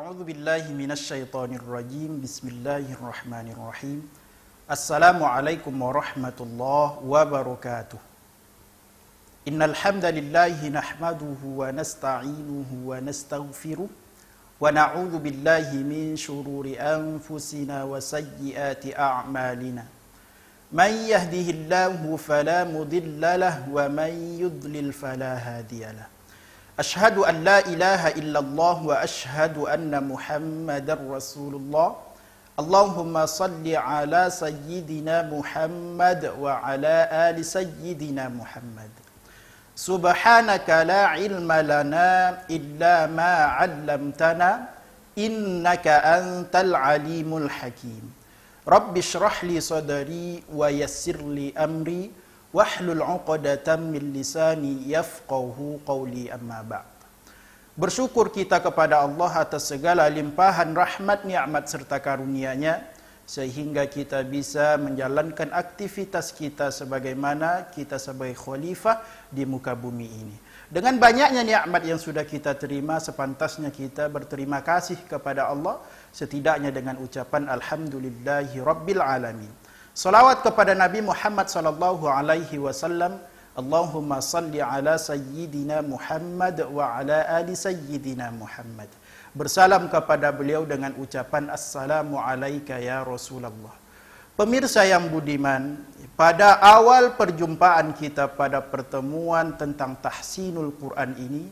A'udzu billahi minasyaitonir rajim. Bismillahirrahmanirrahim. Assalamualaikum warahmatullahi wabarakatuh. Innal hamdalillahi nahmaduhu wa nasta'inuhu wa nastaghfiruh wa na'udzu billahi min shururi anfusina wa sayyiati a'malina. Man yahdihillahu fala mudilla lahu wa man yudlil fala hadiyalah. Ashhadu an la ilaha illallah wa ashhadu anna Muhammadar Rasulullah. Allahumma salli ala sayyidina Muhammad wa ala ali sayyidina Muhammad. Subhanaka la ilma lana illa ma 'allamtana innaka antal alimul hakim. Rabbi shrah li sadri wa yassir li amri wahlul 'uqdatam min lisani yafqahu qawli amma ba'd. Bersyukur kita kepada Allah atas segala limpahan rahmat, nikmat serta karunia-Nya sehingga kita bisa menjalankan aktivitas kita sebagaimana kita sebagai khalifah di muka bumi ini. Dengan banyaknya nikmat yang sudah kita terima, sepantasnya kita berterima kasih kepada Allah setidaknya dengan ucapan alhamdulillahi rabbil alamin. Salawat kepada Nabi Muhammad sallallahu alaihi wasallam. Allahumma salli ala sayyidina Muhammad wa ala ali sayyidina Muhammad. Bersalam kepada beliau dengan ucapan assalamu alayka ya Rasulullah. Pemirsa yang budiman, pada awal perjumpaan kita pada pertemuan tentang tahsinul Quran ini,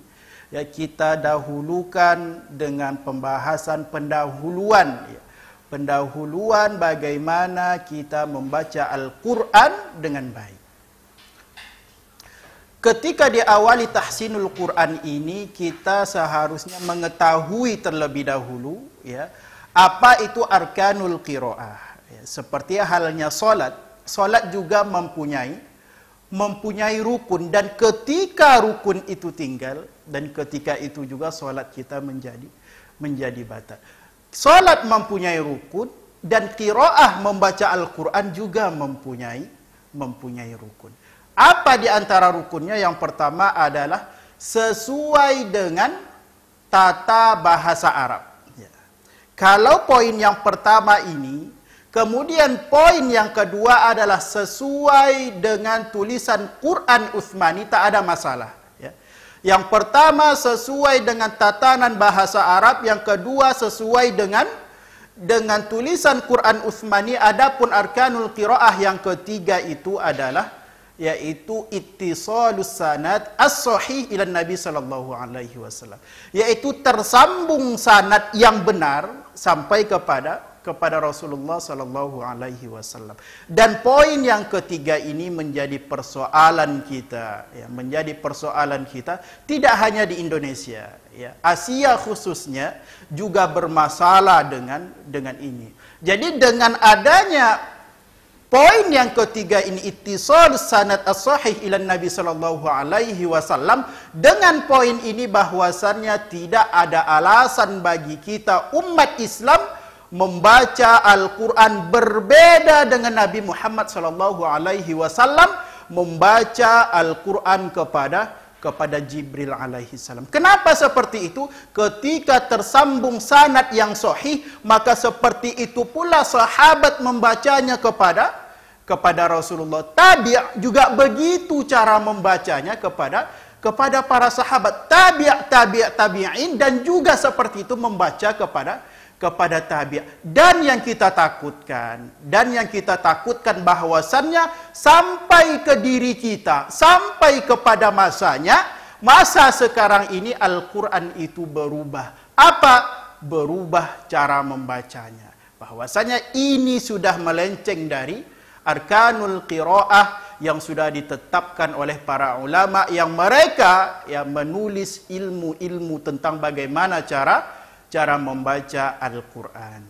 ya, kita dahulukan dengan pembahasan pendahuluan, ya. Pendahuluan bagaimana kita membaca Al-Quran dengan baik. Ketika diawali tahsinul Quran ini, kita seharusnya mengetahui terlebih dahulu, ya, apa itu arkanul qiraah. Ya, seperti halnya solat, solat juga mempunyai rukun, dan ketika rukun itu tinggal, dan ketika itu juga solat kita menjadi batal. Salat mempunyai rukun dan qiraah membaca Al-Quran juga mempunyai rukun. Apa di antara rukunnya? Yang pertama adalah sesuai dengan tata bahasa Arab. Ya. Kalau poin yang pertama ini, kemudian poin yang kedua adalah sesuai dengan tulisan Quran Utsmani, tak ada masalah. Yang pertama sesuai dengan tatanan bahasa Arab, yang kedua sesuai dengan tulisan Quran Utsmani. Adapun arkanul qiraah yang ketiga itu adalah yaitu ittisalus sanad as-sahih ila Nabi sallallahu alaihi wasallam, yaitu tersambung sanad yang benar sampai kepada Rasulullah sallallahu alaihi wasallam. Dan poin yang ketiga ini menjadi persoalan kita, ya, menjadi persoalan kita tidak hanya di Indonesia, ya. Asia khususnya juga bermasalah dengan ini. Jadi dengan adanya poin yang ketiga ini, ittisalus sanad as-sahih ila Nabi sallallahu alaihi wasallam, dengan poin ini bahwasannya tidak ada alasan bagi kita umat Islam membaca Al-Quran berbeda dengan Nabi Muhammad sallallahu alaihi wasallam membaca Al-Quran kepada Jibril alaihi salam. Kenapa seperti itu? Ketika tersambung sanad yang sahih, maka seperti itu pula sahabat membacanya kepada Rasulullah. Tabi' juga begitu cara membacanya kepada para sahabat. Tabi'in dan juga seperti itu membaca kepada tabi'. Dan yang kita takutkan bahwasannya sampai ke diri kita, sampai kepada masa sekarang ini Al-Quran itu berubah. Apa? Berubah cara membacanya. Bahwasanya ini sudah melenceng dari arkanul qiraah yang sudah ditetapkan oleh para ulama, yang mereka yang menulis ilmu-ilmu tentang bagaimana cara membaca Al-Quran.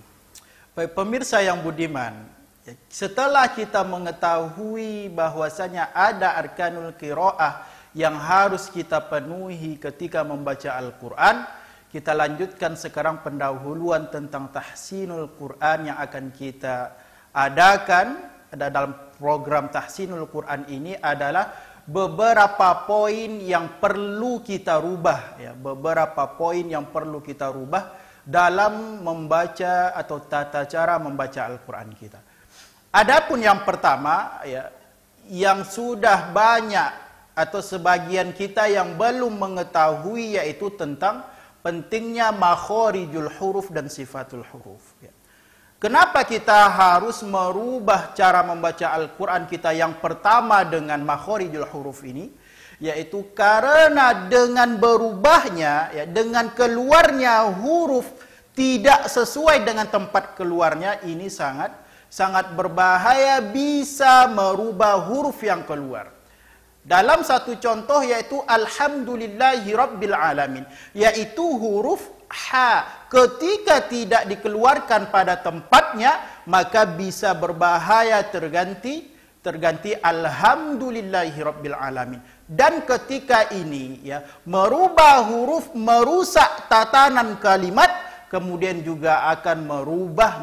Baik pemirsa yang budiman, setelah kita mengetahui bahwasanya ada arkanul qiraah yang harus kita penuhi ketika membaca Al-Quran, kita lanjutkan sekarang pendahuluan tentang tahsinul Quran yang akan kita adakan dalam program tahsinul Quran ini adalah beberapa poin yang perlu kita rubah, ya, beberapa poin yang perlu kita rubah dalam membaca atau tata cara membaca Al-Quran kita. Adapun yang pertama, ya, yang sudah banyak atau sebagian kita yang belum mengetahui, yaitu tentang pentingnya makhorijul huruf dan sifatul huruf. Ya. Kenapa kita harus merubah cara membaca Al-Quran kita yang pertama dengan makhorijul huruf ini? Yaitu karena dengan berubahnya, ya, dengan keluarnya huruf tidak sesuai dengan tempat keluarnya, ini sangat berbahaya, bisa merubah huruf yang keluar. Dalam satu contoh yaitu Alhamdulillahi Rabbil Alamin, yaitu huruf ha, ketika tidak dikeluarkan pada tempatnya, maka bisa berbahaya terganti Alhamdulillahi Rabbil Alamin. Dan ketika ini, ya, merubah huruf merusak tatanan kalimat, kemudian juga akan merubah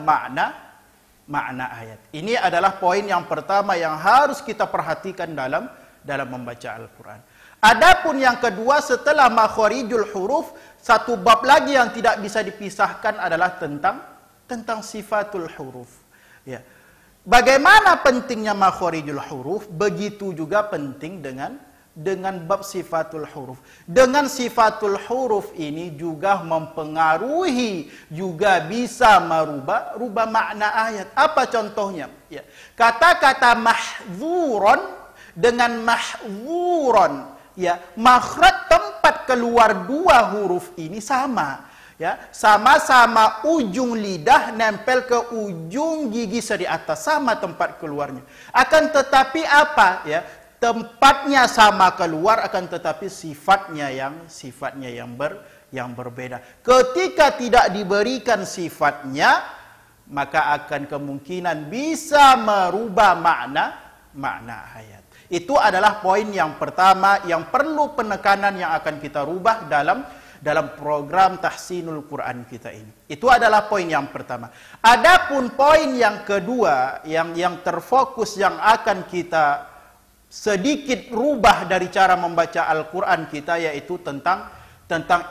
makna ayat. Ini adalah poin yang pertama yang harus kita perhatikan dalam membaca Al-Quran. Adapun yang kedua, setelah makhorijul huruf, satu bab lagi yang tidak bisa dipisahkan adalah tentang sifatul huruf. Ya. Bagaimana pentingnya makhorijul huruf, begitu juga penting dengan bab sifatul huruf. Dengan sifatul huruf ini juga mempengaruhi, juga bisa merubah makna ayat. Apa contohnya? Ya. Kata-kata mahzuron dengan mahzuron, ya, makhraj tempat keluar dua huruf ini sama, ya, sama-sama ujung lidah nempel ke ujung gigi di atas, sama tempat keluarnya. Akan tetapi apa, ya? Tempatnya sama keluar, akan tetapi sifatnya yang berbeda. Ketika tidak diberikan sifatnya, maka akan kemungkinan bisa merubah makna ayat. Itu adalah poin yang pertama yang perlu penekanan yang akan kita rubah dalam program tahsinul Quran kita ini. Itu adalah poin yang pertama. Adapun poin yang kedua yang terfokus yang akan kita sedikit rubah dari cara membaca Al-Quran kita, yaitu tentang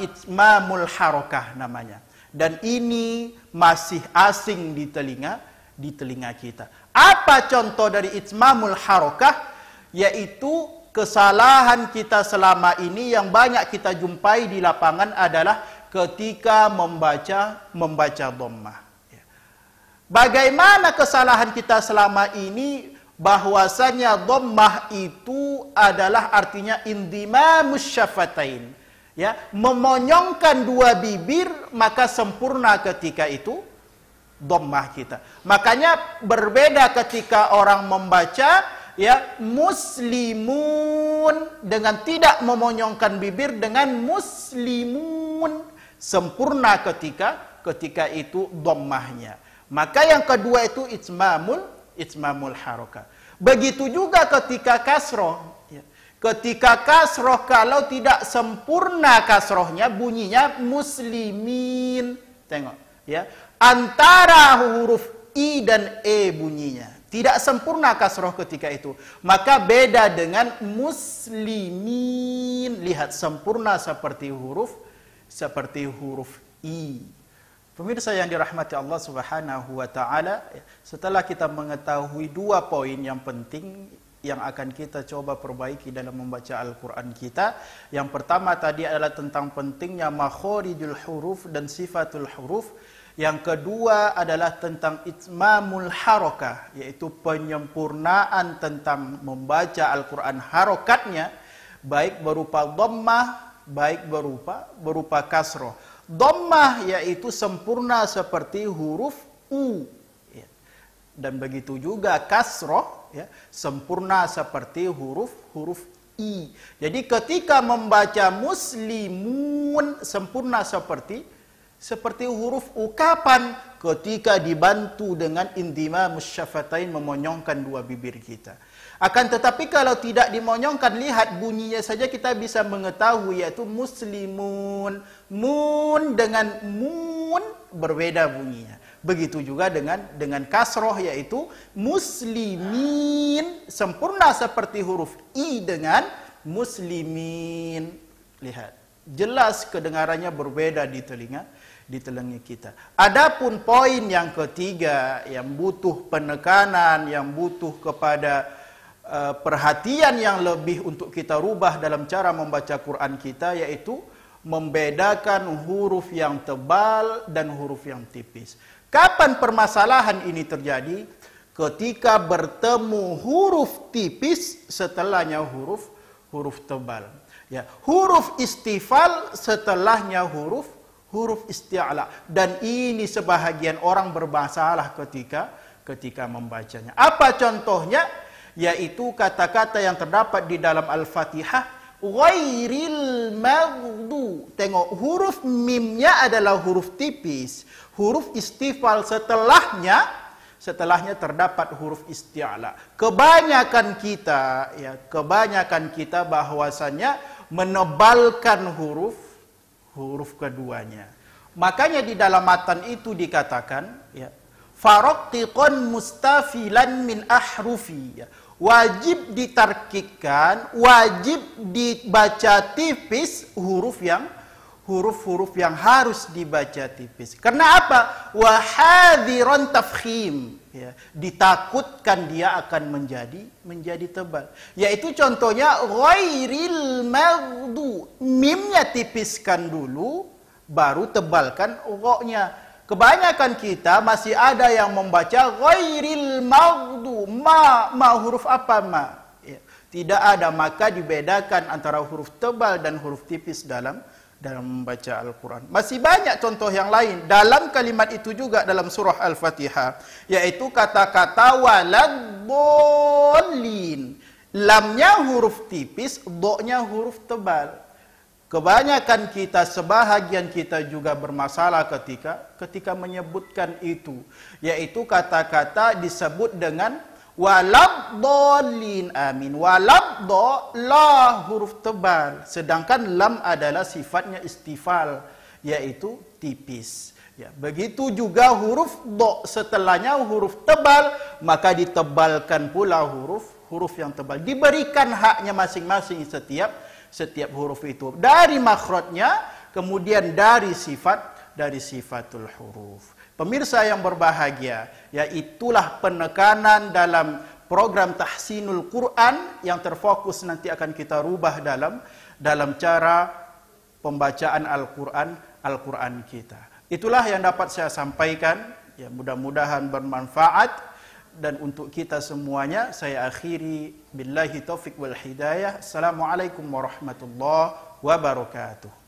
itmamul harokah namanya. Dan ini masih asing di telinga kita. Apa contoh dari itmamul harokah? Yaitu kesalahan kita selama ini yang banyak kita jumpai di lapangan adalah ketika membaca dhammah. Bagaimana kesalahan kita selama ini? Bahwasanya dhammah itu adalah artinya indimamus syafatain, ya, memonyongkan dua bibir, maka sempurna ketika itu dhammah kita. Makanya berbeda ketika orang membaca, ya, muslimun dengan tidak memonyongkan bibir dengan muslimun, sempurna ketika itu dhammahnya. Maka yang kedua itu itmamul harokah. Begitu juga ketika kasroh, ya. Ketika kasroh kalau tidak sempurna kasrohnya, bunyinya muslimin. Tengok, ya, antara huruf i dan e bunyinya tidak sempurna kasroh ketika itu, maka beda dengan muslimin. Lihat, sempurna seperti huruf i. Pemirsa yang dirahmati Allah Subhanahu wa taala, setelah kita mengetahui dua poin yang penting yang akan kita coba perbaiki dalam membaca Al-Quran kita. Yang pertama tadi adalah tentang pentingnya makhorijul huruf dan sifatul huruf. Yang kedua adalah tentang itmamul harokah, yaitu penyempurnaan tentang membaca Al-Quran harokatnya, baik berupa dhammah, baik berupa kasroh. Dhammah yaitu sempurna seperti huruf u, ya. Dan begitu juga kasroh, ya, sempurna seperti huruf i. Jadi ketika membaca muslimun sempurna seperti huruf u. Kapan? Ketika dibantu dengan indimamus syafatain, memonyongkan dua bibir kita. Akan tetapi kalau tidak dimonyongkan, lihat bunyinya saja kita bisa mengetahui, yaitu muslimun. Mun dengan mun berbeda bunyinya. Begitu juga dengan kasroh, yaitu muslimin, sempurna seperti huruf i dengan muslimin. Lihat, jelas kedengarannya berbeda di di telinga kita. Adapun poin yang ketiga yang butuh penekanan, yang butuh kepada perhatian yang lebih untuk kita rubah dalam cara membaca Quran kita, yaitu membedakan huruf yang tebal dan huruf yang tipis. Kapan permasalahan ini terjadi? Ketika bertemu huruf tipis setelahnya huruf tebal. Ya, huruf istifal setelahnya huruf isti'la, dan ini sebahagian orang bermasalah ketika membacanya. Apa contohnya? Yaitu kata-kata yang terdapat di dalam Al-Fatihah, ghairil maghdu. Tengok, huruf mimnya adalah huruf tipis. Huruf istifal setelahnya terdapat huruf isti'la. Kebanyakan kita bahwasanya menebalkan huruf keduanya. Makanya di dalam matan itu dikatakan, ya, faraqtiqan mustafilan min ahrufi, ya, wajib ditarkikkan, wajib dibaca tipis huruf yang harus dibaca tipis. Karena apa? Wahadhiran tafkhim, ya, ditakutkan dia akan menjadi tebal. Yaitu contohnya ghairil maghdu, mimnya tipiskan dulu, baru tebalkan ro-nya. Kebanyakan kita masih ada yang membaca ghairil maghdu, ma huruf apa ma? Ya, tidak ada, maka dibedakan antara huruf tebal dan huruf tipis dalam membaca Al-Quran. Masih banyak contoh yang lain dalam kalimat itu juga dalam surah Al-Fatihah, yaitu kata-kata waladdallin. Lamnya huruf tipis, do-nya huruf tebal. Kebanyakan kita, sebahagian kita juga bermasalah ketika menyebutkan itu, yaitu kata-kata disebut dengan waladdallin, amin. Walad la huruf tebal, sedangkan lam adalah sifatnya istifal, yaitu tipis. Ya, begitu juga huruf do setelahnya huruf tebal, maka ditebalkan pula huruf yang tebal. Diberikan haknya masing-masing setiap huruf itu, dari makhrajnya, kemudian dari sifatul huruf. Pemirsa yang berbahagia, ya, itulah penekanan dalam program Tahsinul Quran yang terfokus nanti akan kita rubah dalam cara pembacaan Al-Quran kita. Itulah yang dapat saya sampaikan, ya, mudah-mudahan bermanfaat, dan untuk kita semuanya saya akhiri billahi taufik wal hidayah. Assalamualaikum warahmatullahi wabarakatuh.